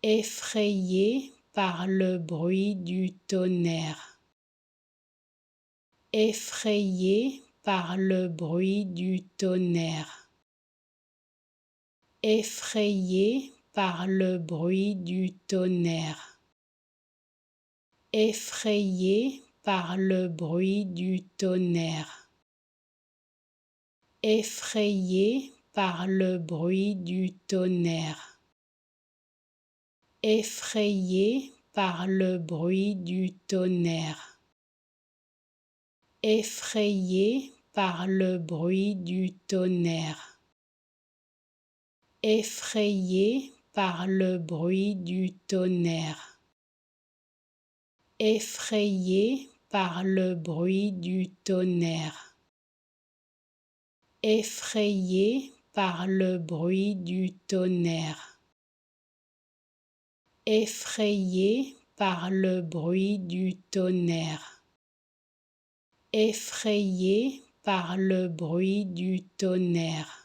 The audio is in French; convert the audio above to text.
effrayé par le bruit du tonnerre, effrayé par le bruit du tonnerre, effrayé par le bruit du tonnerre, effrayé par le bruit du tonnerre, effrayé par le bruit du tonnerre, effrayé par le bruit du tonnerre, effrayé par le bruit du tonnerre, effrayé par le bruit du tonnerre, effrayé par le bruit du tonnerre, effrayé par le bruit du tonnerre, effrayé par le bruit du tonnerre, effrayé par le bruit du tonnerre.